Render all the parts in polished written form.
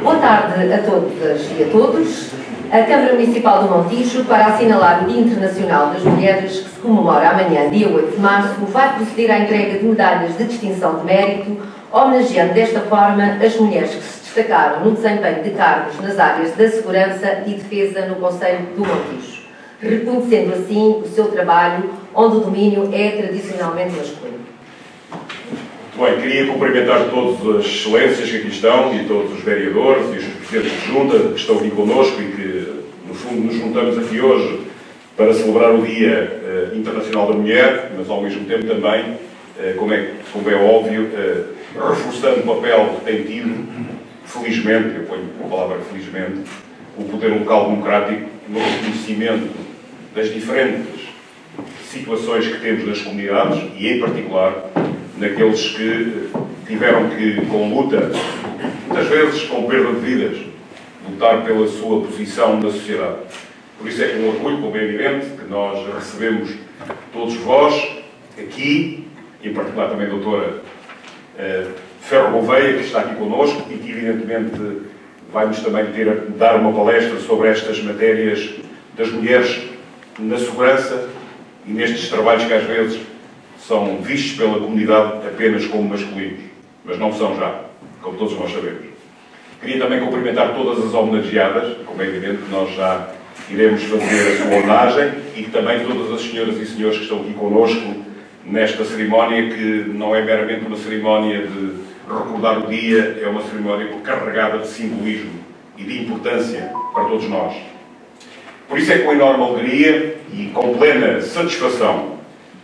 Boa tarde a todas e a todos. A Câmara Municipal do Montijo, para assinalar o Dia Internacional das Mulheres, que se comemora amanhã, dia 8 de março, vai proceder à entrega de medalhas de distinção de mérito, homenageando desta forma as mulheres que se destacaram no desempenho de cargos nas áreas da segurança e defesa no Concelho do Montijo, reconhecendo assim o seu trabalho, onde o domínio é tradicionalmente masculino. Muito bem, queria cumprimentar todas as excelências que aqui estão e todos os vereadores e os presidentes de junta que estão aqui connosco e que, no fundo, nos juntamos aqui hoje para celebrar o Dia Internacional da Mulher, mas ao mesmo tempo também, como é óbvio, reforçando o papel que tem tido, felizmente, eu ponho a palavra felizmente, o poder local democrático no reconhecimento das diferentes situações que temos nas comunidades e, em particular, naqueles que tiveram que, com luta, muitas vezes com perda de vidas, lutar pela sua posição na sociedade. Por isso é com orgulho, como é evidente, que nós recebemos todos vós aqui, em particular também a doutora Ferro Gouveia, que está aqui connosco e que, evidentemente, vai-nos também dar uma palestra sobre estas matérias das mulheres na segurança e nestes trabalhos que, às vezes, são vistos pela comunidade apenas como masculinos, mas não são já, como todos nós sabemos. Queria também cumprimentar todas as homenageadas, como é evidente que nós já iremos fazer a sua homenagem, e também todas as senhoras e senhores que estão aqui connosco nesta cerimónia, que não é meramente uma cerimónia de recordar o dia, é uma cerimónia carregada de simbolismo e de importância para todos nós. Por isso é com enorme alegria e com plena satisfação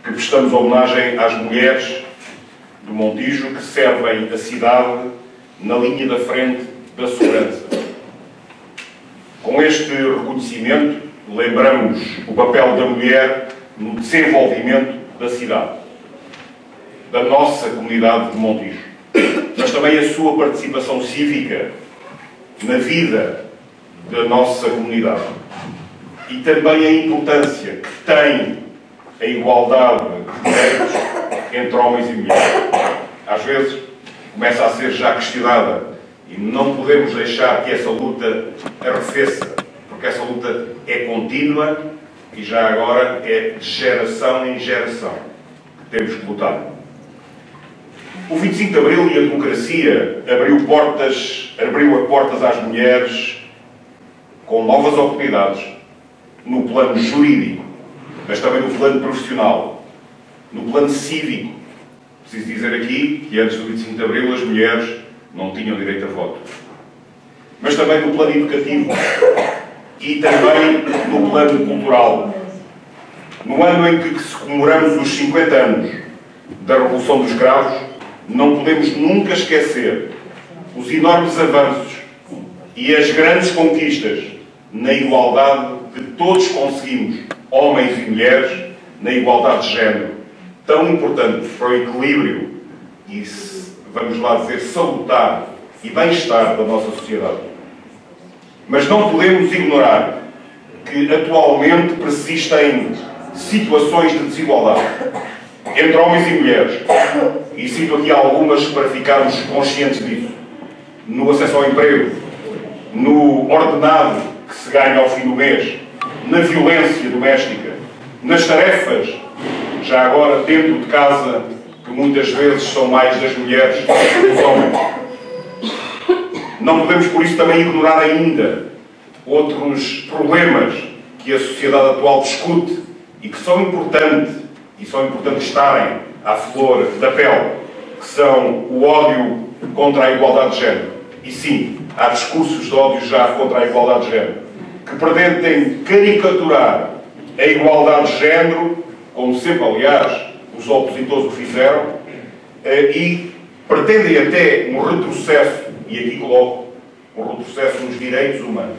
que prestamos homenagem às mulheres do Montijo que servem a cidade na linha da frente da segurança. Com este reconhecimento, lembramos o papel da mulher no desenvolvimento da cidade, da nossa comunidade de Montijo, mas também a sua participação cívica na vida da nossa comunidade e também a importância que tem a igualdade de direitos entre homens e mulheres. Às vezes começa a ser já questionada e não podemos deixar que essa luta arrefeça, porque essa luta é contínua e já agora é de geração em geração que temos que lutar. O 25 de Abril e a democracia abriu as portas às mulheres com novas oportunidades no plano jurídico, mas também no plano profissional, no plano cívico. Preciso dizer aqui que antes do 25 de Abril as mulheres não tinham direito a voto. Mas também no plano educativo e também no plano cultural. No ano em que comemoramos os 50 anos da Revolução dos Cravos, não podemos nunca esquecer os enormes avanços e as grandes conquistas na igualdade que todos conseguimos, homens e mulheres, na igualdade de género, tão importante para o equilíbrio e, vamos lá dizer, salutar e bem-estar da nossa sociedade. Mas não podemos ignorar que atualmente persistem situações de desigualdade entre homens e mulheres, e cito aqui algumas para ficarmos conscientes disso: no acesso ao emprego, no ordenado que se ganha ao fim do mês, na violência doméstica, nas tarefas, já agora dentro de casa, que muitas vezes são mais das mulheres que dos homens. Não podemos, por isso, também ignorar ainda outros problemas que a sociedade atual discute e que são importantes estarem à flor da pele, que são o ódio contra a igualdade de género. E sim, há discursos de ódio já contra a igualdade de género, que pretendem caricaturar a igualdade de género, como sempre, aliás, os opositores o fizeram, e pretendem até um retrocesso, e aqui coloco, um retrocesso nos direitos humanos.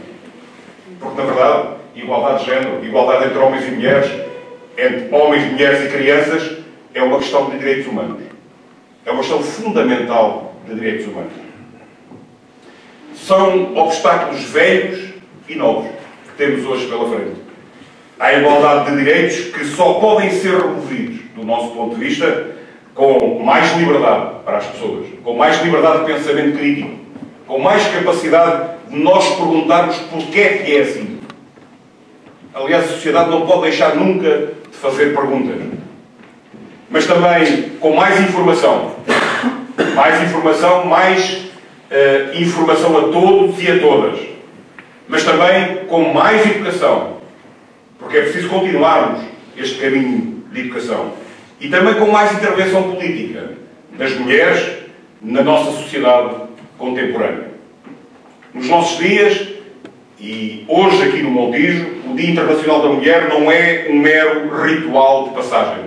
Porque, na verdade, igualdade de género, igualdade entre homens e mulheres, entre homens, mulheres e crianças, é uma questão de direitos humanos. É uma questão fundamental de direitos humanos. São obstáculos velhos e novos que temos hoje pela frente. Há igualdade de direitos que só podem ser removidos, do nosso ponto de vista, com mais liberdade para as pessoas, com mais liberdade de pensamento crítico, com mais capacidade de nós perguntarmos porquê é que é assim. Aliás, a sociedade não pode deixar nunca de fazer perguntas. Mas também com mais informação. Mais informação, informação a todos e a todas. Mas também com mais educação. Porque é preciso continuarmos este caminho de educação. E também com mais intervenção política das mulheres na nossa sociedade contemporânea. Nos nossos dias, e hoje aqui no Montijo, o Dia Internacional da Mulher não é um mero ritual de passagem.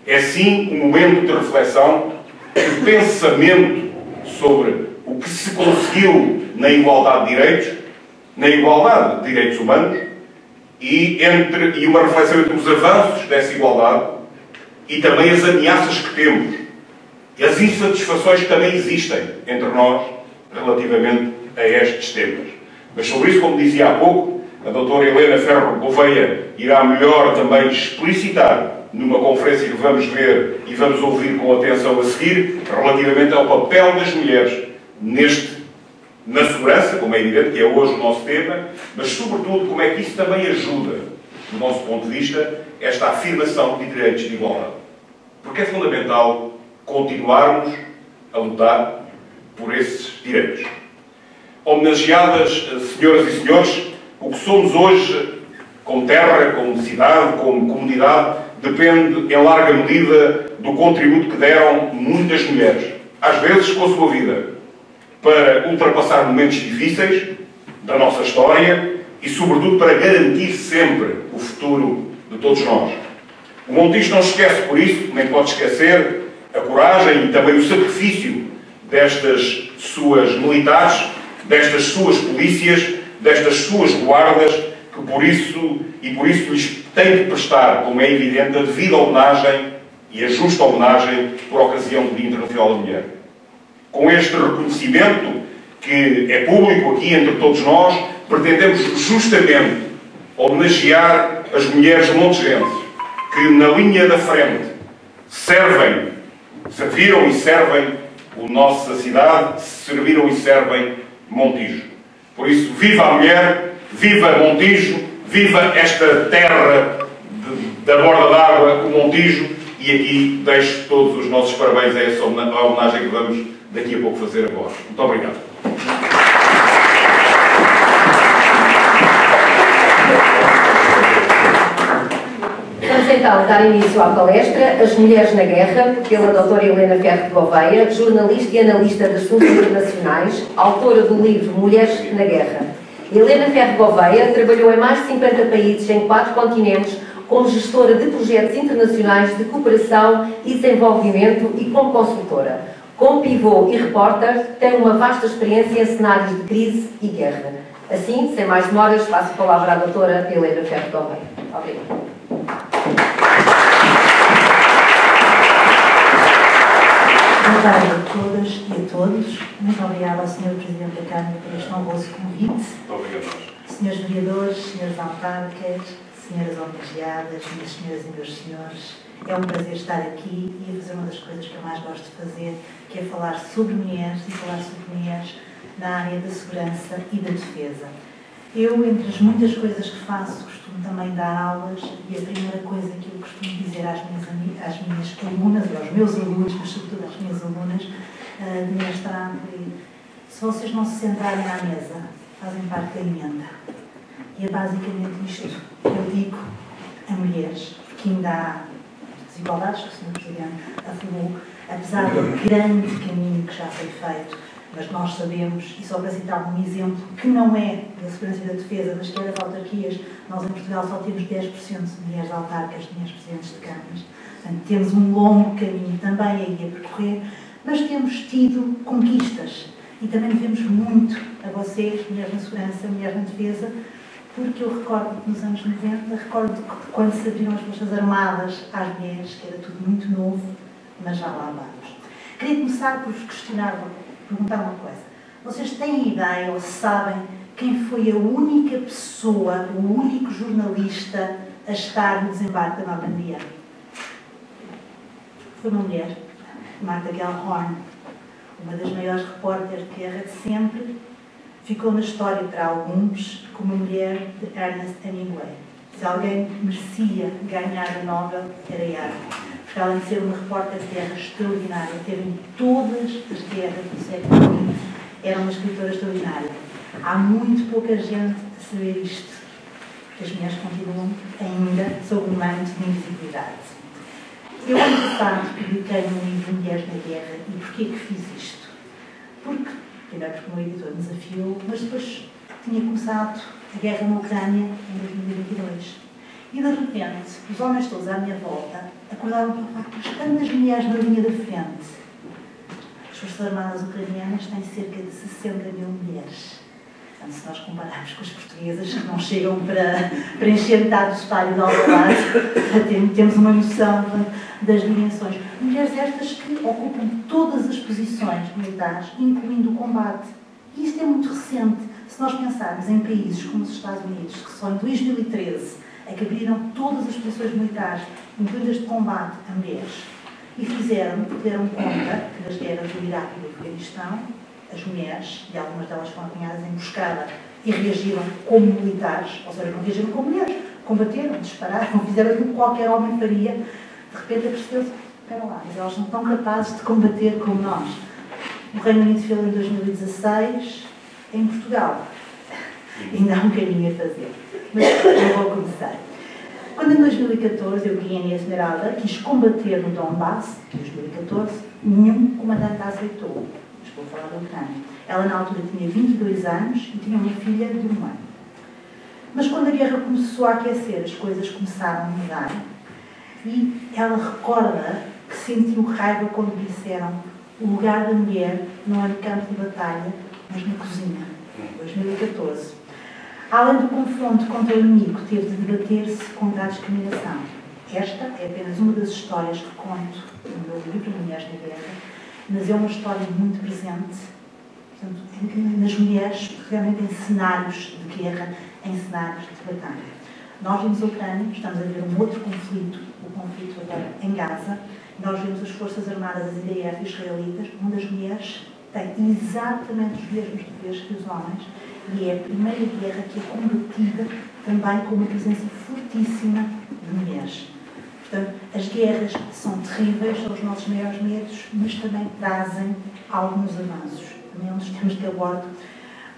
É sim um momento de reflexão, de pensamento sobre o que se conseguiu na igualdade de direitos, na igualdade de direitos humanos, e uma reflexão entre os avanços dessa igualdade e também as ameaças que temos, e as insatisfações que também existem entre nós relativamente a estes temas. Mas sobre isso, como dizia há pouco, a doutora Helena Ferro Gouveia irá melhor também explicitar numa conferência que vamos ver e vamos ouvir com atenção a seguir, relativamente ao papel das mulheres na segurança, como é evidente que é hoje o nosso tema, mas sobretudo como é que isso também ajuda, do nosso ponto de vista, esta afirmação de direitos de igualdade. Porque é fundamental continuarmos a lutar por esses direitos. Homenageadas, senhoras e senhores, o que somos hoje, como terra, como cidade, como comunidade, depende, em larga medida, do contributo que deram muitas mulheres, às vezes com a sua vida, para ultrapassar momentos difíceis da nossa história e, sobretudo, para garantir sempre o futuro de todos nós. O Montijo não esquece, por isso, nem pode esquecer a coragem e também o sacrifício destas suas militares, destas suas polícias, destas suas guardas, que por isso lhes tem de prestar, como é evidente, a devida homenagem e a justa homenagem por ocasião do Dia Internacional da Mulher. Com este reconhecimento, que é público aqui entre todos nós, pretendemos justamente homenagear as mulheres montigenses, que na linha da frente serviram e servem a nossa cidade, serviram e servem Montijo. Por isso, viva a mulher, viva Montijo, viva esta terra da borda d'água, o Montijo, e aqui deixo todos os nossos parabéns a essa homenagem que vamos daqui a pouco fazer agora. Muito obrigado. Vamos então dar início à palestra As Mulheres na Guerra, pela doutora Helena Ferro Gouveia, jornalista e analista de assuntos internacionais, autora do livro Mulheres na Guerra. Helena Ferro Gouveia trabalhou em mais de 50 países, em 4 continentes, como gestora de projetos internacionais de cooperação e desenvolvimento e como consultora. Como pivô e repórter, tem uma vasta experiência em cenários de crise e guerra. Assim, sem mais demoras, passo a palavra à doutora Helena Ferro Gouveia. Obrigada. Boa tarde a todas e a todos. Muito obrigada ao Sr. Presidente da Câmara por este honroso convite. Muito obrigado. Senhores vereadores, senhores autárquicas, senhoras homenageadas, minhas senhoras e meus senhores, é um prazer estar aqui e a fazer uma das coisas que eu mais gosto de fazer, que é falar sobre mulheres e falar sobre mulheres na área da segurança e da defesa. Eu, entre as muitas coisas que faço, costumo também dar aulas e a primeira coisa que eu costumo dizer às minhas alunas, e aos meus alunos, mas sobretudo às minhas alunas de mestrado, se vocês não se sentarem à mesa, fazem parte da emenda. E é basicamente isto que eu digo a mulheres, que ainda há desigualdades, que o Sr. Presidente afirmou, apesar do grande caminho que já foi feito, mas nós sabemos, e só para citar um exemplo, que não é da segurança e da defesa, mas que é das autarquias, nós em Portugal só temos 10% de mulheres autárquicas, de mulheres presidentes de câmaras. Portanto, temos um longo caminho também aí a percorrer, mas temos tido conquistas. E também devemos muito a vocês, mulheres na segurança, mulheres na defesa, porque eu recordo que nos anos 90, recordo que quando se abriram as Forças Armadas às mulheres, que era tudo muito novo, mas já lá vamos. Queria começar por vos questionar, perguntar uma coisa. Vocês têm ideia ou sabem quem foi a única pessoa, o único jornalista a estar no desembarque da Normandia? Foi uma mulher, Martha Gellhorn. uma das maiores repórteres de guerra de sempre, ficou na história para alguns como a mulher de Ernest Hemingway. Se alguém merecia ganhar o Nobel, era ela. Porque além de ser uma repórter de guerra extraordinária, teve em todas as guerras do século XX, era uma escritora extraordinária. Há muito pouca gente a saber isto, porque as mulheres continuam ainda sob um manto de invisibilidade. Eu, ano passado, publiquei um livro Mulheres na Guerra. E porquê que fiz isto? Porque, primeiro porque o meu editor me desafiou, mas depois tinha começado a guerra na Ucrânia em 2022. E, de repente, os homens todos à minha volta acordaram para o facto de tantas mulheres na linha da frente. As Forças Armadas Ucranianas têm cerca de 60 mil mulheres. Portanto, se nós compararmos com as portuguesas, que não chegam para encher metade do estádio de Alvalade, temos uma noção das dimensões. Mulheres estas que ocupam todas as posições militares, incluindo o combate. E isto é muito recente. Se nós pensarmos em países como os Estados Unidos, que só em 2013 é que abriram todas as posições militares, incluindo de combate, a mulheres, e deram conta que nas guerras do Iraque e do Afeganistão, as mulheres, e algumas delas foram apanhadas em emboscada e reagiram como militares, ou seja, não reagiram como mulheres, combateram, dispararam, fizeram aquilo que qualquer homem faria. De repente apercebeu-se, espera lá, mas elas não estão capazes de combater como nós. O Reino Unido fez em 2016, em Portugal. Ainda há um caminho a fazer, mas eu vou começar. Quando em 2014 eu, Guiana Esmeralda, quis combater no Donbass, em 2014, nenhum comandante a aceitou. Vou falar da Ucrânia. Ela, na altura, tinha 22 anos e tinha uma filha de 1 ano. Mas quando a guerra começou a aquecer, as coisas começaram a mudar. E ela recorda que sentiu raiva quando disseram o lugar da mulher não é no campo de batalha, mas na cozinha. 2014. Além do confronto contra o inimigo, teve de debater-se contra a discriminação. Esta é apenas uma das histórias que conto no meu livro, Mulheres na Guerra, mas é uma história muito presente, portanto, nas mulheres, realmente em cenários de guerra, em cenários de batalha. Nós vimos a Ucrânia, estamos a ver um outro conflito, o conflito agora em Gaza. Nós vemos as Forças Armadas, as IDF israelitas, onde as mulheres têm exatamente os mesmos deveres que os homens, e é a primeira guerra que é combatida também com uma presença fortíssima de mulheres. Portanto, as guerras são terríveis, são os nossos maiores medos, mas também trazem alguns avanços. Também é um dos temas que abordo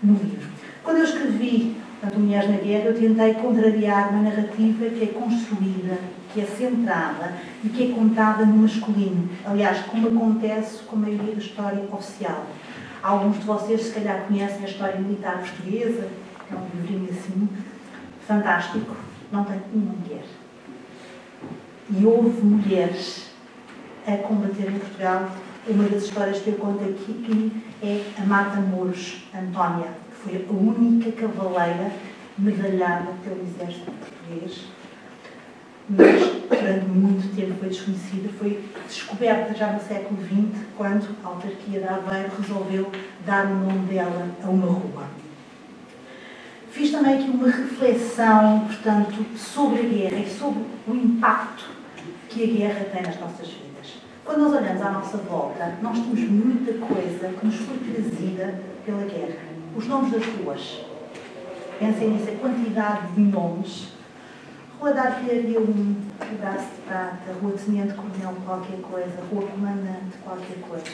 no livro. Quando eu escrevi, portanto, Mulheres na Guerra, eu tentei contrariar uma narrativa que é construída, que é centrada e que é contada no masculino. Aliás, como acontece com a maioria da história oficial. Alguns de vocês, se calhar, conhecem a história militar portuguesa, que é um livrinho assim, fantástico, não tem uma mulher. E houve mulheres a combater em Portugal. Uma das histórias que eu conto aqui é a Mata-Mouros, Antónia, que foi a única cavaleira medalhada pelo exército português, mas durante muito tempo foi desconhecida, foi descoberta já no século XX, quando a autarquia de Aveiro resolveu dar o nome dela a uma rua. Fiz também aqui uma reflexão, portanto, sobre a guerra e sobre o impacto que a guerra tem nas nossas vidas. Quando nós olhamos à nossa volta, nós temos muita coisa que nos foi trazida pela guerra. Os nomes das ruas. Pensem nisso, a quantidade de nomes. Rua da Artilharia 1, Braço de Prata, Rua Tenente Coronel qualquer coisa, Rua Comandante qualquer coisa.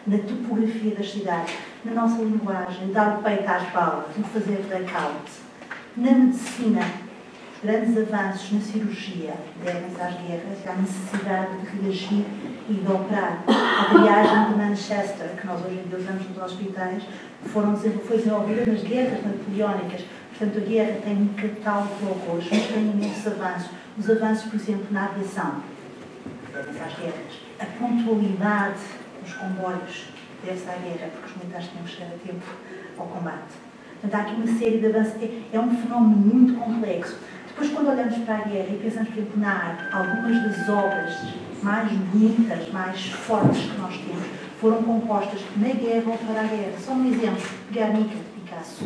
Na topografia das cidades, na nossa linguagem, dar o peito às balas, no fazer blackout. Na medicina, grandes avanços na cirurgia, devem-se às guerras, à necessidade de reagir e de operar. A triagem de Manchester, que nós hoje em dia usamos nos hospitais, foi desenvolvida nas guerras napoleónicas. Portanto, a guerra tem um catálogo de horrores, mas tem imensos avanços. Os avanços, por exemplo, na aviação, devem-se às guerras. A pontualidade nos comboios deve-se à guerra, porque os militares tinham que chegar a tempo ao combate. Portanto, há aqui uma série de avanços. É um fenómeno muito complexo. Depois, quando olhamos para a guerra e pensamos, por exemplo, na arte, algumas das obras mais bonitas, mais fortes que nós temos, foram compostas na guerra ou para a guerra. Só um exemplo, Guernica, de Picasso.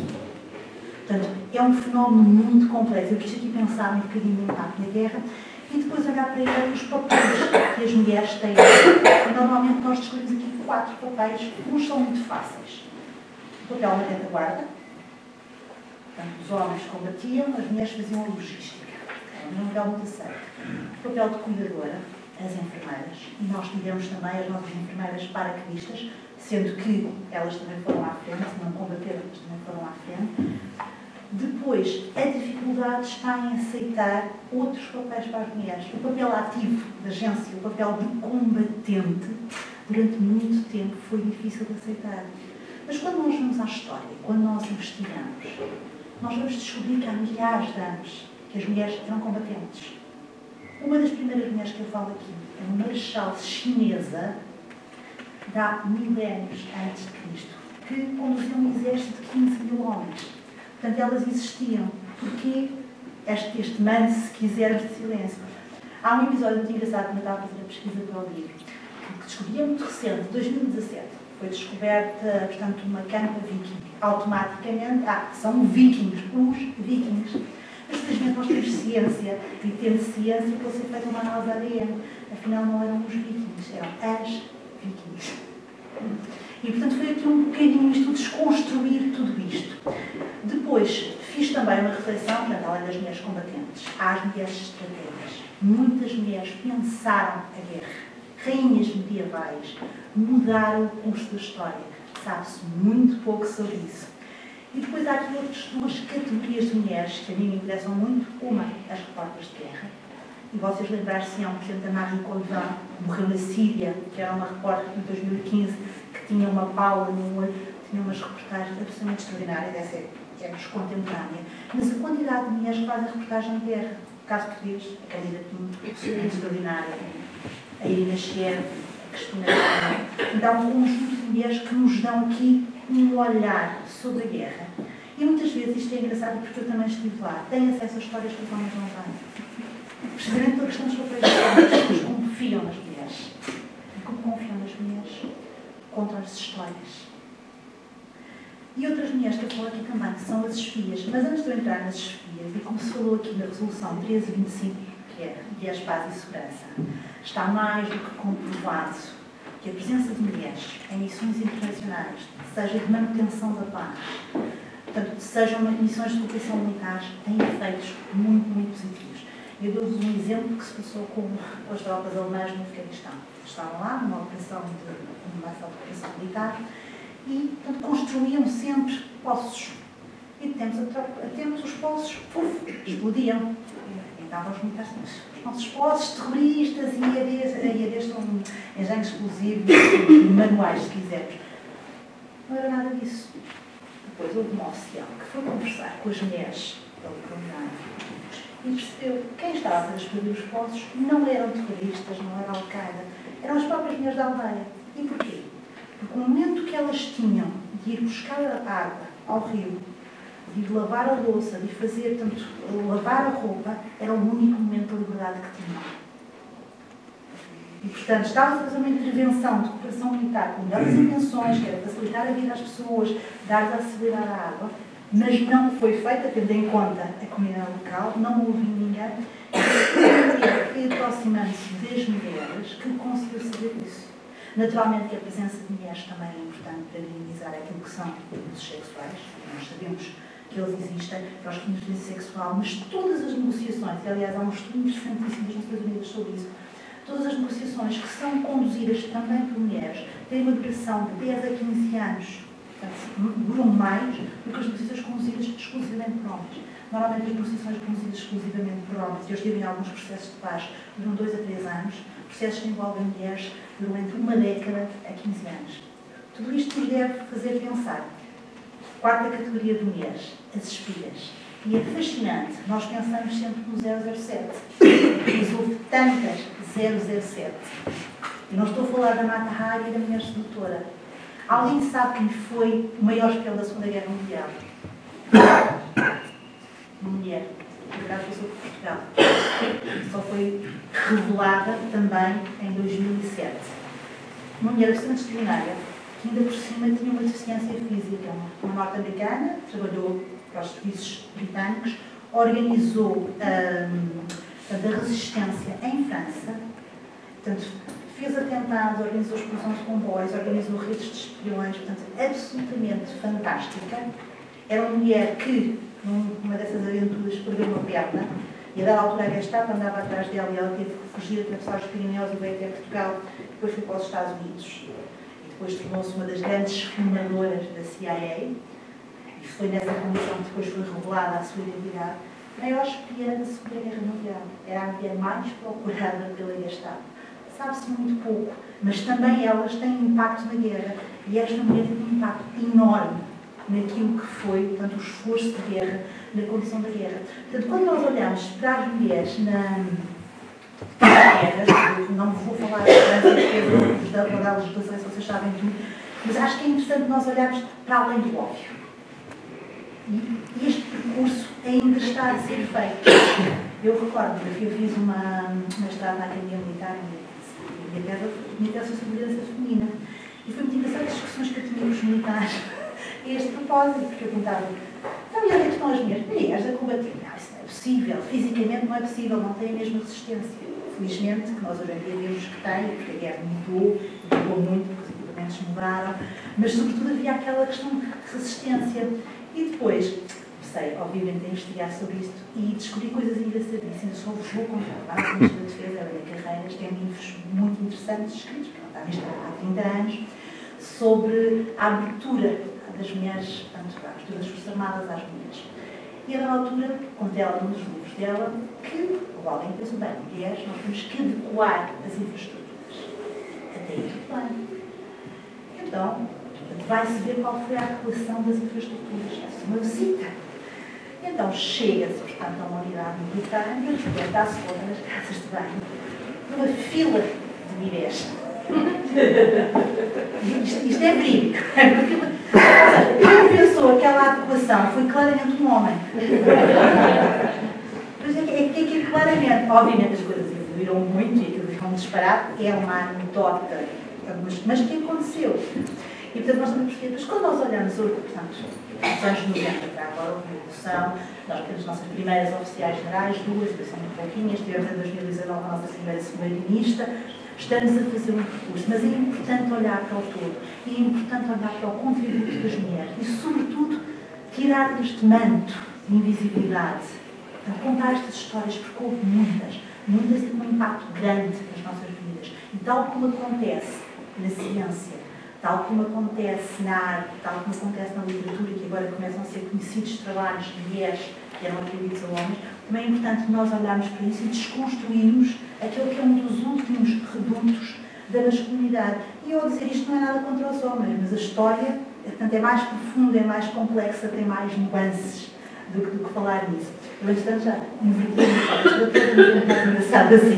Portanto, é um fenómeno muito complexo. Eu preciso aqui pensar um bocadinho no impacto na guerra e depois olhar para ele os papéis que as mulheres têm. E, normalmente nós descobrimos aqui 4 papéis, uns são muito fáceis. O papel na retaguarda, portanto, os homens combatiam, as mulheres faziam a logística. Era um papel muito aceito. O papel de cuidadora, as enfermeiras, e nós tivemos também as nossas enfermeiras paraquedistas, sendo que elas também foram à frente, não combateram, mas também foram à frente. Depois, a dificuldade está em aceitar outros papéis para as mulheres. O papel ativo da agência, o papel de combatente, durante muito tempo foi difícil de aceitar. Mas quando nós vamos à história, quando nós investigamos, nós vamos descobrir que há milhares de anos que as mulheres eram combatentes. Uma das primeiras mulheres que eu falo aqui é uma marechal chinesa de há milénios antes de Cristo, que conduzia um exército de 15 mil homens. Portanto, elas existiam. Porquê este mando, se quisermos, de silêncio? Há um episódio muito engraçado, quando eu estava a fazer a pesquisa para o livro, que descobri muito recente, 2017. Foi descoberta, portanto, uma campa viking. Automaticamente, são vikings, os vikings. Mas, felizmente, nós temos ciência, e tendo ciência, pode ser feita uma análise ADN. Afinal, não eram os vikings, eram as vikings. E, portanto, foi aqui um bocadinho isto, desconstruir tudo isto. Depois, fiz também uma reflexão, portanto, além das mulheres combatentes, às mulheres estrategas. Muitas mulheres pensaram a guerra. Rainhas medievais mudaram o curso da história. Sabe-se muito pouco sobre isso. E depois há aqui outras duas categorias de mulheres que a mim me interessam muito. Uma, as repórteres de guerra. E vocês lembrar-se-ão, por exemplo, da Marie Colvin, que morreu na Síria, que era uma repórter em 2015, que tinha uma paula no olho, tinha umas reportagens absolutamente extraordinárias, essa é-nos contemporânea. Mas a quantidade de mulheres que fazem reportagem de guerra, no caso português, a Candida Pinto, extraordinária, a Irina Scheer, a Cristina Ferreira. Então, há um conjunto de mulheres que nos dão aqui um olhar sobre a guerra. E muitas vezes, isto é engraçado porque eu também estive lá, têm acesso a histórias que os homens não têm. Precisamente pela questão dos papéis de homens, as pessoas confiam nas mulheres. E como confiam nas mulheres, contam as histórias. E outras mulheres que eu falo aqui também, que são as espias. Mas antes de eu entrar nas espias, e como se falou aqui na Resolução 1325, que é Mulheres, Paz e Segurança, está mais do que comprovado que a presença de mulheres em missões internacionais, seja de manutenção da paz, portanto, sejam missões de cooperação militar, têm efeitos muito, muito positivos. Eu dou-vos um exemplo que se passou com as tropas alemãs no Afeganistão. Estavam lá numa operação de cooperação militar e, portanto, construíam sempre poços. E temos os poços, explodiam. Então, os militares, os nossos poços terroristas e IADs são engenhos explosivos, manuais, se quisermos. Não era nada disso. Depois houve uma oficial que foi conversar com as mulheres pelo comunidade e percebeu que quem estava a explodir os poços não eram terroristas, não era Al-Qaeda, eram as próprias mulheres da aldeia. E porquê? Porque no momento que elas tinham de ir buscar a água ao rio, de ir lavar a louça, de fazer, portanto, lavar a roupa, era o único momento de liberdade que tinham. E, portanto, estava a fazer uma intervenção de cooperação militar com melhores intenções, que era facilitar a vida às pessoas, dar-lhes acessibilidade à água, mas não foi feita, tendo em conta a comunidade local, não houve ninguém, e foi aproximando-se das mulheres que conseguiu saber isso. Naturalmente que a presença de mulheres também é importante para minimizar aquilo que são abusos sexuais, nós sabemos que eles existem para os crimes de violência sexual, mas todas as negociações, e aliás há um estudo interessantíssimo das Nações Unidas sobre isso, todas as negociações que são conduzidas também por mulheres têm uma duração de 10 a 15 anos. Portanto, duram mais do que as negociações conduzidas exclusivamente por homens. Normalmente as negociações conduzidas exclusivamente por homens, e eu estive em alguns processos de paz, duram 2 a 3 anos, processos que envolvem mulheres duram entre uma década a 15 anos. Tudo isto nos deve fazer pensar. Quarta categoria de mulheres, as espias. E é fascinante, nós pensamos sempre no 007, mas houve tantas 007. E não estou a falar da Mata Hari e da Mulher Sedutora. Alguém sabe quem foi o maior espião da Segunda Guerra Mundial? Uma mulher. Na verdade, passou por Portugal. Só foi revelada também em 2007. Uma mulher bastante extraordinária, que ainda por cima tinha uma deficiência física. Uma norte-americana, trabalhou para os serviços britânicos, organizou a resistência em França, portanto, fez atentados, organizou explosão de comboios, organizou redes de espiões, portanto, absolutamente fantástica. Era uma mulher que, numa dessas aventuras, perdeu uma perna, e a dada altura a Gestapo andava atrás dela e ela teve que fugir, atravessar os Pirineus e veio até Portugal, depois foi para os Estados Unidos. E depois tornou-se uma das grandes fundadoras da CIA, e foi nessa condição que depois foi revelada a sua identidade. A maior espiã da Segunda Guerra Mundial. Era a mulher mais procurada pela Gestapo. Sabe-se muito pouco, mas também elas têm impacto na guerra. E esta mulher teve um impacto enorme naquilo que foi, portanto, o esforço de guerra, na condição da guerra. Portanto, quando nós olhamos para as mulheres nas guerras, não vou falar da legislação, se vocês sabem tudo, mas acho que é interessante nós olharmos para além do óbvio. E este percurso ainda está a ser feito. Eu recordo que eu fiz uma mestrado na Academia Militar e minha tese sobre liderança feminina. E foi muito interessante as discussões que eu tinha com os militares a este propósito, porque eu perguntava, então, e onde é que estão as mulheres a combater? Não, isso não é possível, fisicamente não é possível, não tem a mesma resistência. Felizmente, que nós hoje em dia vemos que tem, porque a guerra mudou muito, porque os equipamentos mudaram, mas sobretudo havia aquela questão de resistência. E depois, comecei, obviamente, a investigar sobre isto e descobri coisas engraçadíssimas. Só vos vou contar. A Ministra da Defesa, Helena Carreiras, tem livros muito interessantes escritos, há 30 anos, sobre a abertura das mulheres, portanto, a abertura das Forças Armadas às mulheres. E a dada altura, contei num dos livros dela que alguém pensou, bem, mulheres, nós temos que adequar as infraestruturas. Até aí tudo bem. Então, vai-se ver qual foi a adequação das infraestruturas. Faz-se uma visita. Então, chega-se, portanto, a uma unidade militar e está-se toda nas casas de banho, numa fila de bidés. Isto é verídico. Quem pensou aquela adequação foi claramente um homem. Pois é que claramente, obviamente as coisas evoluíram muito e aquilo ficou um disparate, é uma anedota, mas que aconteceu. E, portanto, nós também percebemos, quando nós olhamos, portanto, nos anos 90, para agora houve uma evolução, nós temos as nossas primeiras oficiais generais, duas, são muito pouquinhas, tivemos em 2019 a nossa primeira primeira-ministra, estamos a fazer um percurso, mas é importante olhar para o todo, e é importante olhar para o contributo das mulheres, e, sobretudo, tirar este manto de invisibilidade, contar estas histórias, porque houve muitas e com um impacto grande nas nossas vidas, e tal como acontece na ciência, tal como acontece na arte, tal como acontece na literatura, que agora começam a ser conhecidos trabalhos de mulheres que eram atribuídos a homens, também é importante nós olharmos para isso e desconstruirmos aquele que é um dos últimos redutos da masculinidade. E eu, ao dizer isto, não é nada contra os homens, mas a história, portanto, é mais profunda, é mais complexa, tem mais nuances do que falar nisso. Eu, entretanto, já inverti a toda a mais engraçada assim.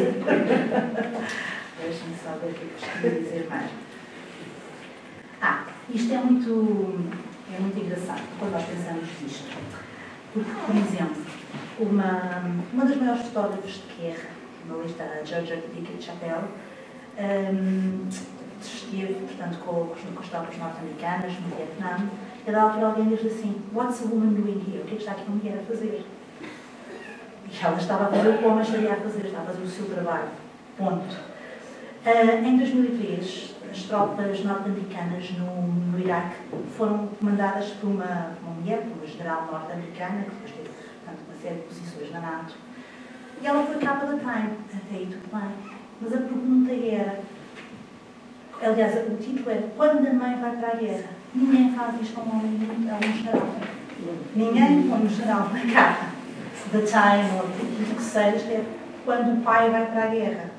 Deixem-me só ver o que eu gostaria de dizer mais. Isto é muito engraçado quando nós pensamos nisto. Porque, por exemplo, uma das maiores fotógrafas de guerra, uma lista, a Georgia Dickett-Chapelle, esteve, portanto, com as tropas norte-americanas no Vietnã, e da altura alguém diz assim, what's a woman doing here? O que é que está aqui uma mulher a fazer? E ela estava a fazer o que o homem estaria a fazer, estava a fazer o seu trabalho. Ponto. Em 2003, as tropas norte-americanas no Iraque foram comandadas por uma mulher, por uma general norte-americana, que depois teve, portanto, uma série de posições na NATO. E ela foi capa da Time. Até aí tudo bem. Mas a pergunta era, aliás, o título era, quando a mãe vai para a guerra? Ninguém faz isto com um general. Ninguém põe um general na capa da Time ou do que seja, é quando o pai vai para a guerra.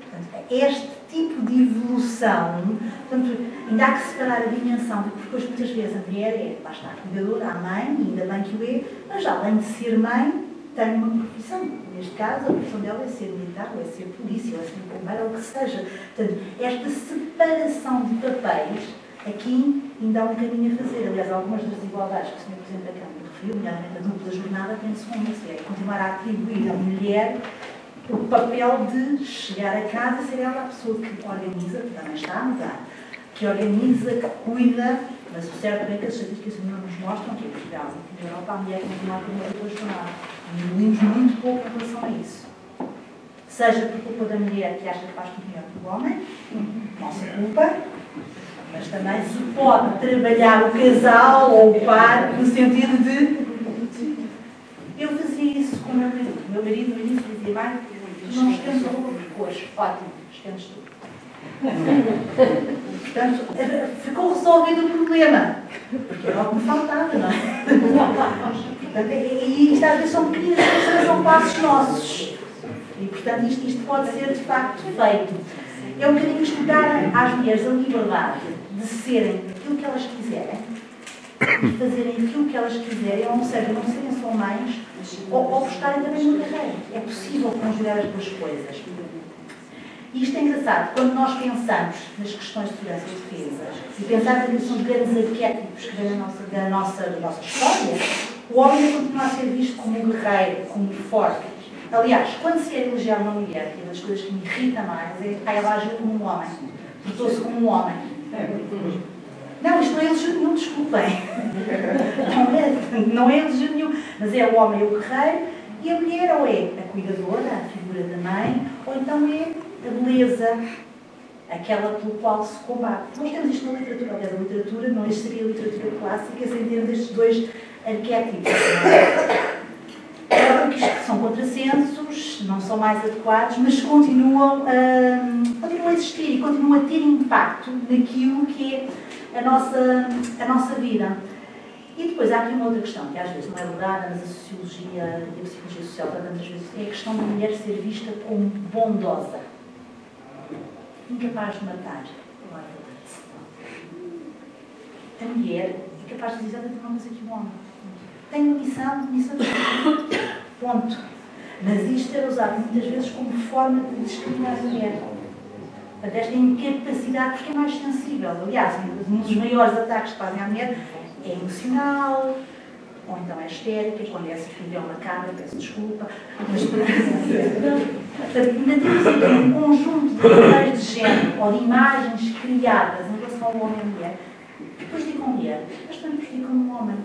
Portanto, este tipo de evolução, portanto, ainda há que separar a dimensão, porque depois muitas vezes a mulher é, lá está, a cuidadora, a mãe, ainda bem que o é, mas além de ser mãe, tem uma profissão. Neste caso, a profissão dela é ser militar, ou é ser polícia, ou é ser bombeiro, ou o que seja. Portanto, esta separação de papéis, aqui ainda há um caminho a fazer. Aliás, algumas das desigualdades que o Sr. Presidente da Câmara referiu, nomeadamente a dupla jornada, tem-se com isso, é continuar a atribuir à mulher o papel de chegar a casa e ser ela a pessoa que organiza, que também está a mudar, que organiza, que cuida, mas o certo é que as estatísticas não nos mostram que em Portugal e na Europa a mulher continua a ter uma dupla jornada. E evoluímos muito pouco em relação a isso. seja por culpa da mulher que acha que faz tudo melhor que o homem, não se culpa, mas também se pode trabalhar o casal ou o par no sentido de eu fazia isso com o meu marido no início dizia, vai, não estendes a roupa por cores, ótimo, estendes tudo. Portanto, ficou resolvido o problema, porque era o que me faltava, não é? Portanto, e isto às vezes são pequenas coisas, mas são passos nossos. E, portanto, isto pode ser, de facto, feito. É um bocadinho explicar às mulheres a liberdade de serem aquilo que elas quiserem, de fazerem aquilo que elas quiserem, ou seja, não serem só mães, ou buscarem também uma carreira. É possível conjugar as duas coisas. E isto é engraçado, quando nós pensamos nas questões de segurança e defesa, e pensarmos que são os grandes arquétipos que vêm da nossa história, o homem continua a ser visto como um guerreiro, como forte. Aliás, quando se quer eleger uma mulher, que é uma das coisas que me irrita mais, é que ela agiu como um homem, tratou-se como um homem. Não, isto não é elogio nenhum, desculpem. Não é elogio nenhum, mas é o homem, é o guerreiro, e a mulher ou é a cuidadora, a figura da mãe, ou então é a beleza, aquela pelo qual se combate. Nós temos isto na literatura, aliás, a literatura não existiria a literatura clássica sem ter estes dois arquétipos. Claro que isto são contrassensos, não são mais adequados, mas continuam a existir e continuam a ter impacto naquilo que é a nossa vida. E depois há aqui uma outra questão, que às vezes não é abordada, mas a sociologia e a psicologia social tantas vezes é a questão da mulher ser vista como bondosa, incapaz de matar. A mulher é capaz de dizer exatamente uma coisa que o homem. Tem uma missão de ponto. Mas isto é usado muitas vezes como forma de discriminar a mulher. Portanto, esta incapacidade, porque é mais sensível. Aliás, um dos maiores ataques que fazem à mulher é emocional, ou então é histérica, quando essa filha é uma cabra, peço desculpa. Mas, ainda temos aqui um conjunto de papéis de género, ou de imagens criadas em relação ao homem e à mulher, que prejudicam a mulher, mas também prejudicam o homem.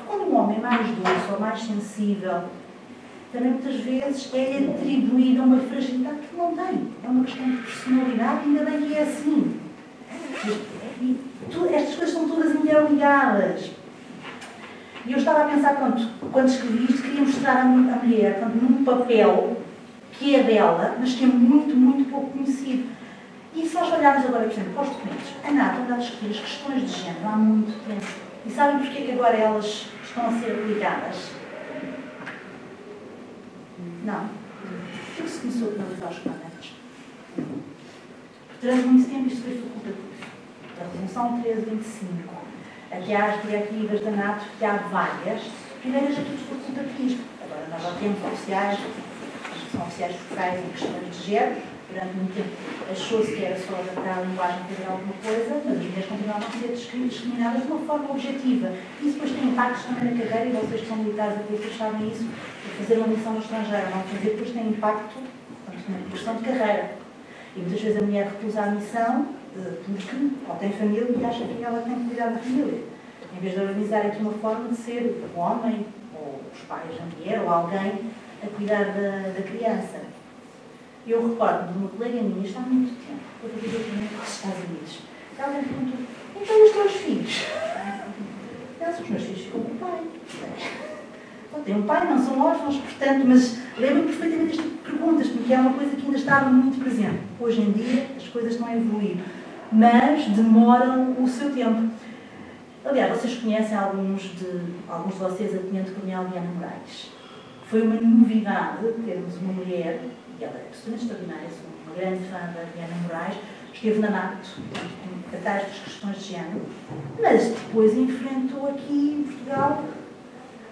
Quando um homem é mais doce ou mais sensível, também muitas vezes é atribuída uma fragilidade que não tem. É uma questão de personalidade, ainda bem que é assim. E estas coisas estão todas interligadas. E eu estava a pensar, quando escrevi isto, queria mostrar a mulher num papel que é dela, mas que é muito, muito pouco conhecido. E se nós olharmos agora, por exemplo, para os documentos, a NATO anda a discutir as questões de género há muito tempo. E sabem porquê que agora elas estão a ser aplicadas? Não. Porque se começou a penalizar os comandantes. Durante muito tempo isto foi facultativo. Da Resolução 1325 até às diretivas da NATO, que há várias, primeiro já tudo facultativo. Agora nós já temos oficiais, são oficiais focais em questões de género. Durante muito tempo achou-se que era só adaptar a linguagem para dizer alguma coisa, mas as mulheres continuavam a ser discriminadas de uma forma objetiva. Isso depois tem impactos também na carreira, e vocês que são militares e polícias sabem isso, fazer uma missão no estrangeiro, não fazer, depois tem impacto na questão de carreira. E muitas vezes a mulher recusa a missão porque ou tem família e acha que ela tem que cuidar da família. Em vez de organizar aqui uma forma de ser o homem, ou os pais da mulher, ou alguém a cuidar da criança. Eu recordo de uma colega minha, está há muito tempo, eu fui diretamente para os Estados Unidos. Ela me perguntou, então os teus filhos? Os meus filhos ficam com o pai. Não têm um pai, não são órfãos, portanto, mas lembro-me perfeitamente este tipo de perguntas, porque é uma coisa que ainda estava muito presente. Hoje em dia as coisas estão a evoluir, mas demoram o seu tempo. Aliás, vocês conhecem alguns de vocês a Tenente Coronel Diana Moraes. Foi uma novidade termos uma mulher, e ela é absolutamente extraordinária, sou uma grande fã da Diana Moraes, esteve na NATO, atrás das questões de género, mas depois enfrentou aqui em Portugal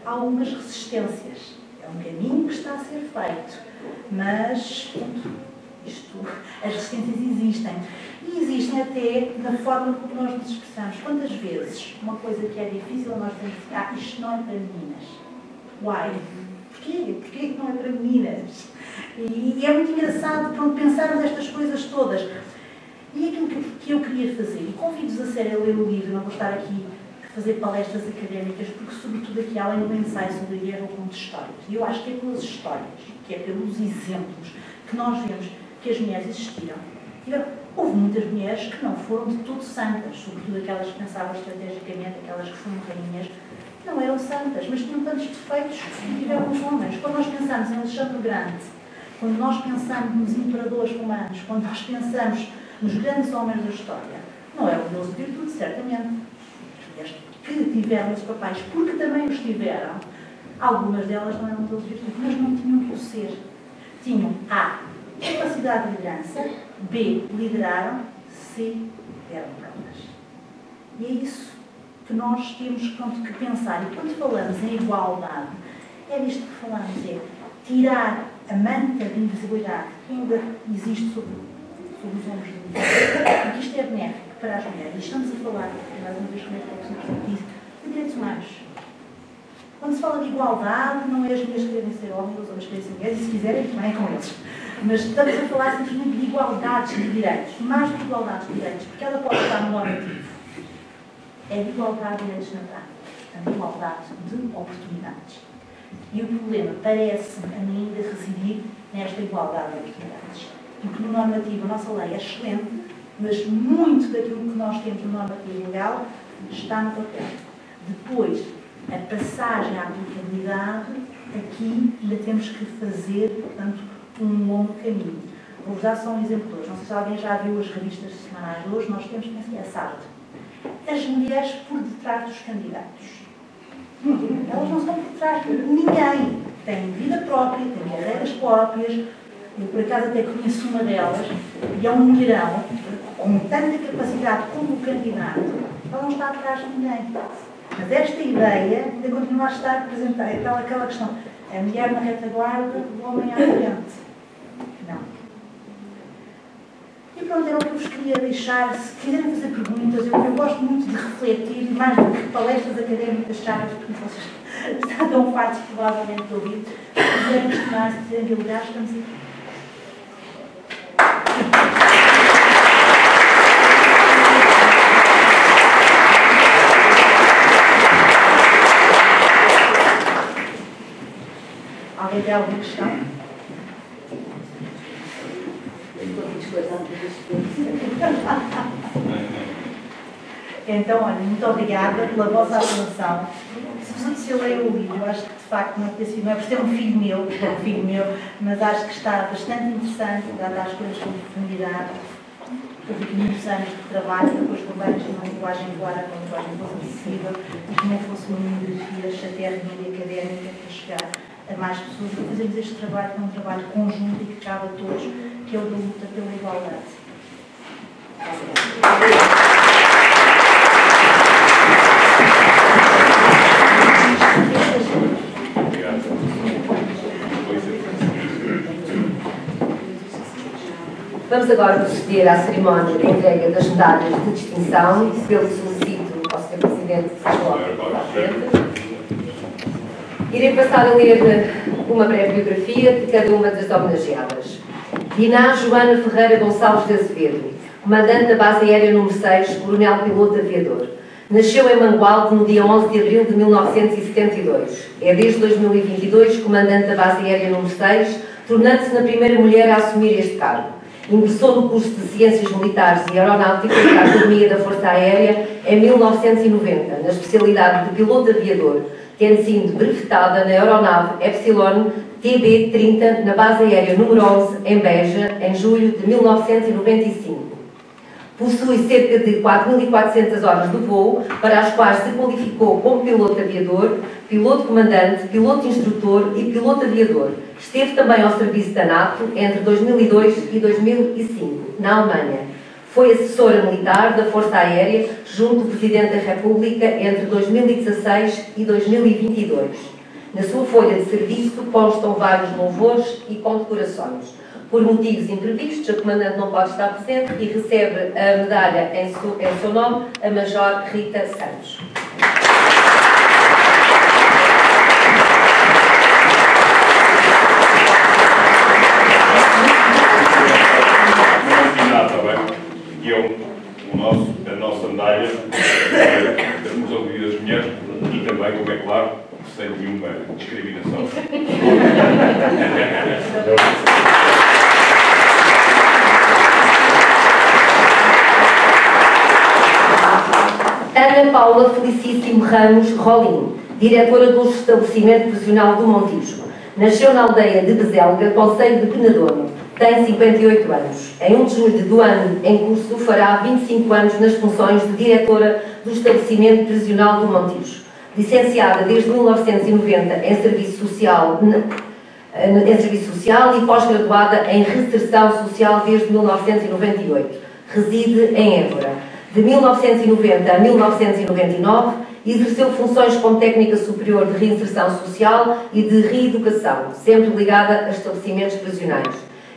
algumas resistências. É um caminho que está a ser feito, mas as resistências existem. E existem até na forma como nós nos expressamos. Quantas vezes uma coisa que é difícil nós dizemos assim, isto não é para meninas. Why? Porquê? Porquê que não é para meninas? E é muito engraçado pensarmos estas coisas todas. E aquilo que eu queria fazer, e convido-vos a sério a ler o livro, não vou estar aqui a fazer palestras académicas, porque sobretudo aqui além do ensaio sobre a guerra, eu conto histórias. E eu acho que é pelas histórias, que é pelos exemplos, que nós vemos que as mulheres existiram. Houve muitas mulheres que não foram de todo santas, sobretudo aquelas que pensavam estrategicamente, aquelas que foram rainhas, não eram santas, mas tinham tantos defeitos que tiveram os homens. Quando nós pensamos em Alexandre o Grande, quando nós pensamos nos imperadores romanos, quando nós pensamos nos grandes homens da história, não é um Deus de virtude, certamente. As mulheres que tiveram os papéis, porque também os tiveram, algumas delas não eram Deus de virtude, mas não tinham que o ser. Tinham A, capacidade de liderança, B, lideraram, C, eram prontas. E é isso que nós temos que pensar. E quando falamos em igualdade, é disto que falamos, é tirar a manta de invisibilidade que ainda existe sobre os ombros de mulheres, porque isto é benéfico para as mulheres. E estamos a falar, mais uma vez, como é que o Sr. disse, de direitos humanos. Quando se fala de igualdade, não é as mulheres quererem ser homens, os homens querem ser mulheres, e se quiserem, também é com eles. Mas estamos a falar simplesmente de igualdades de direitos, mais de igualdades de direitos, porque ela pode estar no normativo. É de igualdade de direitos na prática, portanto, igualdade de oportunidades. E o problema parece-me ainda residir nesta igualdade de oportunidades. Porque no normativo a nossa lei é excelente, mas muito daquilo que nós temos no normativo legal está no papel. Depois, a passagem à aplicabilidade, aqui ainda temos que fazer, portanto, um longo caminho. Vou-vos dar só um exemplo de hoje. Não sei se alguém já viu as revistas semanais de hoje, nós temos que pensar essa arte. As mulheres por detrás dos candidatos. Elas não estão por trás de ninguém. Têm vida própria, têm carreiras próprias. Eu, por acaso, até conheço uma delas, e é um mulherão, com tanta capacidade como o candidato, ela não está atrás de ninguém. Mas esta ideia ainda continua a estar presente. Aquela questão, a mulher na retaguarda, o homem à frente. Não. E pronto, era o que eu vos queria deixar. Se quiserem fazer perguntas, eu gosto muito de refletir, mais do que palestras académicas chatas, porque vocês estão tão fartos provavelmente de ouvir. Se quiserem questionar, se quiserem dialogar, estamos aqui. Alguém tem alguma questão? Então, olha, muito obrigada pela vossa atenção. Se eu leio o livro, acho que de facto não é por ser um filho meu, mas acho que está bastante interessante, dado as coisas com profundidade. Eu fico muitos anos de trabalho, depois também uma linguagem clara, uma linguagem acessível, e que não fosse uma monografia chatérrima e académica para chegar a mais pessoas, para fazermos este trabalho, que é um trabalho conjunto e que cabe a todos, que é o da luta pela igualdade. Vamos agora proceder à cerimónia de entrega das medalhas de distinção, pelo solicito ao Sr. Presidente que se coloque à frente. Irei passar a ler uma breve biografia de cada uma das homenageadas. Diná Joana Ferreira Gonçalves de Azevedo, comandante da Base Aérea número 6, coronel piloto aviador. Nasceu em Mangualde no dia 11 de abril de 1972. É desde 2022 comandante da Base Aérea número 6, tornando-se na primeira mulher a assumir este cargo. Ingressou no curso de Ciências Militares e Aeronáutica da Academia da Força Aérea em 1990, na especialidade de piloto aviador, tendo sido brevetada na aeronave Epsilon TB-30 na Base Aérea número 11, em Beja, em julho de 1995. Possui cerca de 4.400 horas de voo, para as quais se qualificou como piloto aviador, piloto comandante, piloto instrutor e piloto aviador. Esteve também ao serviço da NATO entre 2002 e 2005, na Alemanha. Foi assessora militar da Força Aérea junto do Presidente da República entre 2016 e 2022. Na sua folha de serviço constam vários louvores e condecorações. Por motivos imprevistos, a comandante não pode estar presente e recebe a medalha em seu nome, a Major Rita Santos. Que é a nossa medalha das Orgulho das Mulheres e também, como é claro, sem nenhuma discriminação. Ana Paula Felicíssimo Ramos Rolim, diretora do Estabelecimento Profissional do Montijo. Nasceu na aldeia de Bezelga, concelho de Penedono. Tem 58 anos. Em 1 de julho do ano em curso, fará 25 anos nas funções de diretora do Estabelecimento Prisional do Montijo. Licenciada desde 1990 em Serviço Social e pós-graduada em Reinserção Social desde 1998. Reside em Évora. De 1990 a 1999, exerceu funções como técnica superior de reinserção social e de reeducação, sempre ligada a estabelecimentos prisionais.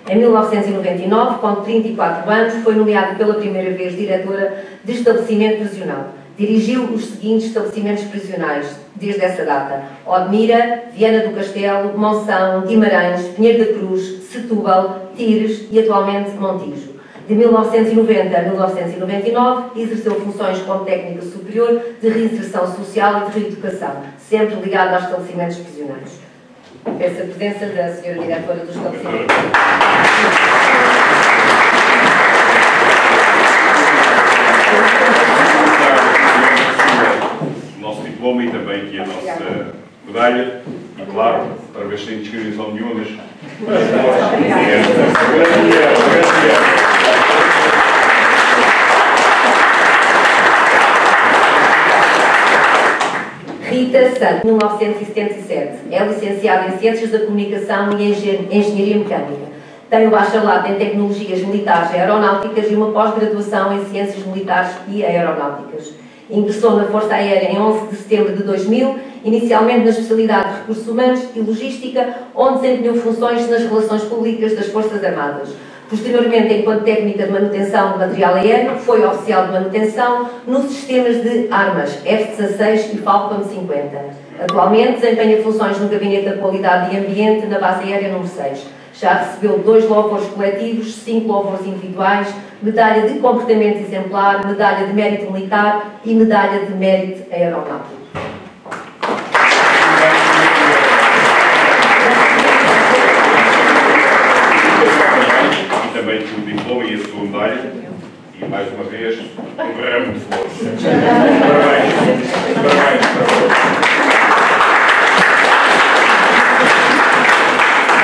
Em 1999, com 34 anos, foi nomeada pela primeira vez diretora de estabelecimento prisional. Dirigiu os seguintes estabelecimentos prisionais desde essa data: Odmira, Viana do Castelo, Monção, Guimarães, Pinheiro da Cruz, Setúbal, Tires e atualmente Montijo. De 1990 a 1999, exerceu funções como técnica superior de reinserção social e de reeducação, sempre ligada aos estabelecimentos prisionais. Peço a presença da senhora diretora do estabelecimento. O nosso diploma e também aqui a nossa medalha. E claro, para ver se tem discriminação nenhuma, mas... Rita Santos, 1977. É licenciada em Ciências da Comunicação e Engenharia Mecânica. Tem o bacharelado em Tecnologias Militares e Aeronáuticas e uma pós-graduação em Ciências Militares e Aeronáuticas. Ingressou na Força Aérea em 11 de setembro de 2000, inicialmente na especialidade de Recursos Humanos e Logística, onde desempenhou funções nas relações públicas das Forças Armadas. Posteriormente, enquanto técnica de manutenção de material aéreo, foi oficial de manutenção nos sistemas de armas F-16 e Falcon 50. Atualmente, desempenha funções no Gabinete da Qualidade e Ambiente na Base Aérea número 6. Já recebeu 2 louvores coletivos, 5 louvores individuais, medalha de comportamento exemplar, medalha de mérito militar e medalha de mérito aeronáutico. E também o diploma e a sua medalha. E mais uma vez, um ramo de flores. Parabéns.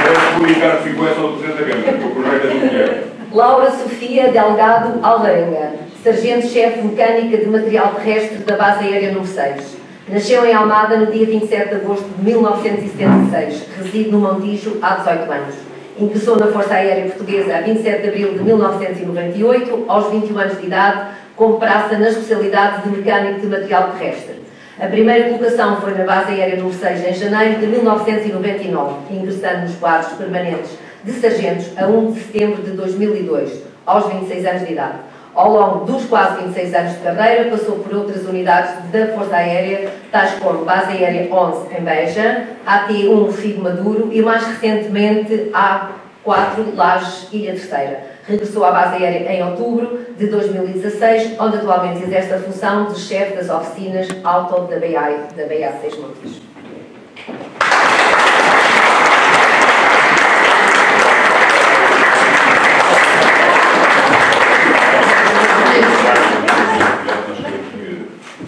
Vou comunicar que ficou essa do Presidente da Câmara, porque o projeto é do mulher. Laura Sofia Delgado Alvarenga, sargento-chefe mecânica de material terrestre da Base Aérea número 6. Nasceu em Almada no dia 27 de agosto de 1976. Reside no Montijo há 18 anos. Ingressou na Força Aérea Portuguesa a 27 de abril de 1998, aos 21 anos de idade, como praça na especialidade de mecânico de material terrestre. A primeira colocação foi na Base Aérea número 6 em janeiro de 1999, ingressando nos quadros permanentes de sargentos a 1 de setembro de 2002, aos 26 anos de idade. Ao longo dos quase 26 anos de carreira, passou por outras unidades da Força Aérea, tais como Base Aérea 11 em Beja, AT1 Figo Maduro e, mais recentemente, A4 Lages Ilha Terceira. Regressou à Base Aérea em outubro de 2016, onde atualmente exerce a função de chefe das oficinas Auto da BA6 Montijo.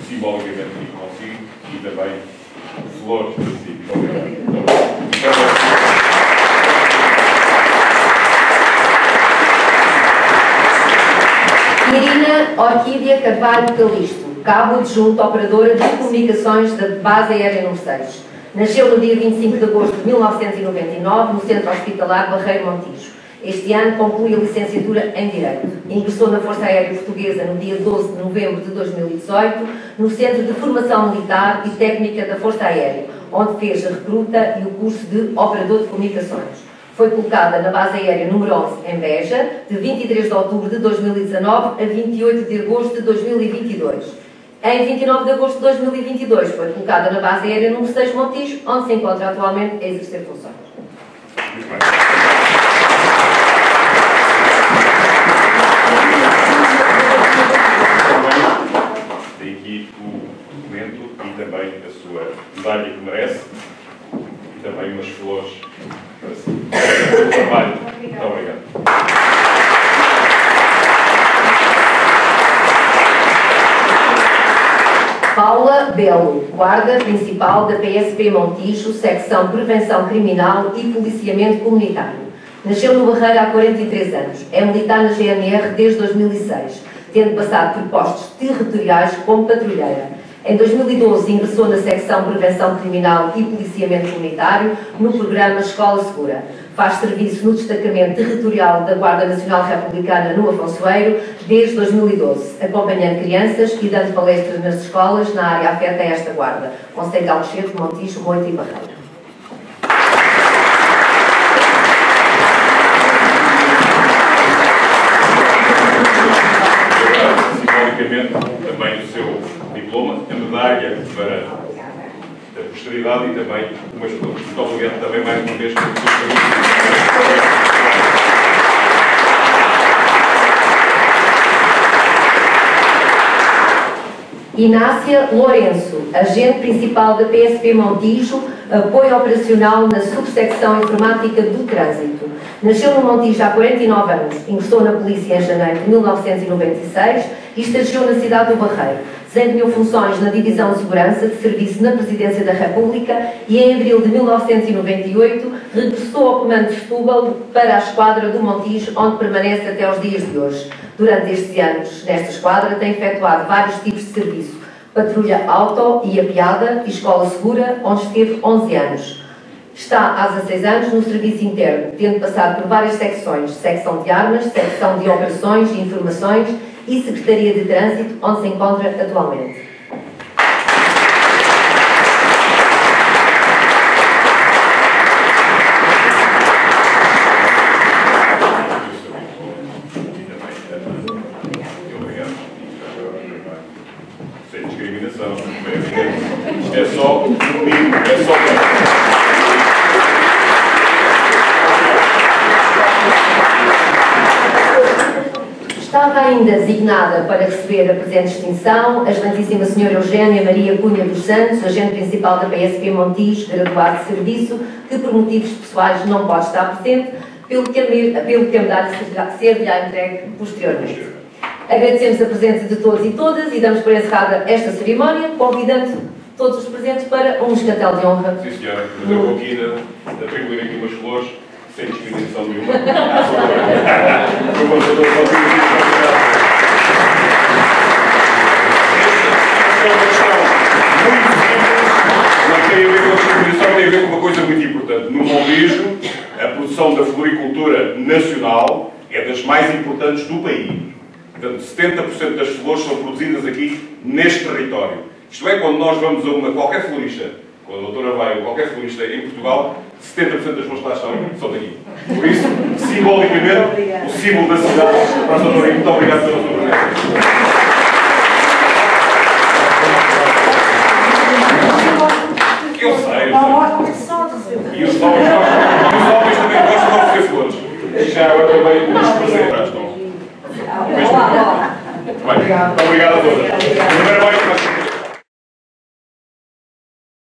Simbolicamente consigo e também flores para si. Irina Orquídea Carvalho Calisto, cabo adjunto operadora de comunicações da Base Aérea número 6. Nasceu no dia 25 de agosto de 1999 no Centro Hospitalar Barreiro Montijo. Este ano conclui a licenciatura em Direito. Ingressou na Força Aérea Portuguesa no dia 12 de novembro de 2018, no Centro de Formação Militar e Técnica da Força Aérea, onde fez a recruta e o curso de Operador de Comunicações. Foi colocada na Base Aérea número 11 em Beja, de 23 de outubro de 2019 a 28 de agosto de 2022. Em 29 de agosto de 2022 foi colocada na Base Aérea número 6 Montijo, onde se encontra atualmente a exercer funções. Muito bem. Tem aqui o documento e também a sua medalha que merece e também umas flores para si. Muito obrigado. Paula Belo, guarda principal da PSP Montijo, secção Prevenção Criminal e Policiamento Comunitário. Nasceu no Barreiro há 43 anos. É militar na GNR desde 2006, tendo passado por postos territoriais como patrulheira. Em 2012 ingressou na secção Prevenção Criminal e Policiamento Comunitário no programa Escola Segura. Faz serviço no destacamento territorial da Guarda Nacional Republicana no Afonsoeiro desde 2012, acompanhando crianças e dando palestras nas escolas na área afeta a esta guarda, Concelho de Alcochete, Montijo, Moita e Barreiro. Simbolicamente, também o seu diploma, a medalha para a posteridade e também umas flores. Muito obrigado também mais uma vez pelo seu serviço. Inácia Lourenço, agente principal da PSP Montijo, apoio operacional na subsecção informática do trânsito. Nasceu no Montijo há 49 anos, ingressou na polícia em janeiro de 1996 e estagiou na cidade do Barreiro. Desempenhou funções na Divisão de Segurança de Serviço na Presidência da República e em abril de 1998 regressou ao Comando de Setúbal para a Esquadra do Montijo, onde permanece até aos dias de hoje. Durante estes anos, nesta esquadra, tem efetuado vários tipos de serviço. Patrulha auto e apiada e escola segura, onde esteve 11 anos. Está há 16 anos no serviço interno, tendo passado por várias secções, secção de armas, secção de operações e informações e Secretaria de Trânsito, onde se encontra atualmente. Sem discriminação, isto é só comigo, é só Estava ainda designada para receber a presente distinção a excelentíssima Sra. Eugénia Maria Cunha dos Santos, agente principal da PSP Montijo, graduado de serviço, que por motivos pessoais não pode estar presente, pelo que a medalha ser-lhe entregue posteriormente. Agradecemos a presença de todos e todas e damos por encerrada esta cerimónia, convidando todos os presentes para um escatel de honra. Sim, senhora, mas eu vou aqui atribuir aqui umas flores sem discriminação nenhuma. Não tem a ver com a discriminação, tem a ver com uma coisa muito importante. No Montijo, a produção da floricultura nacional é das mais importantes do país. Portanto, 70% das flores são produzidas aqui neste território. Isto é, quando nós vamos a qualquer florista, quando a doutora vai a qualquer florista em Portugal, 70% das flores que lá estão são daqui. Por isso, simbolicamente, o símbolo da cidade para a doutora. Muito obrigado pela sua presença. Eu sei. E os homens também gostam de oferecer flores. Já agora também nos presentes. Muito obrigado a todos.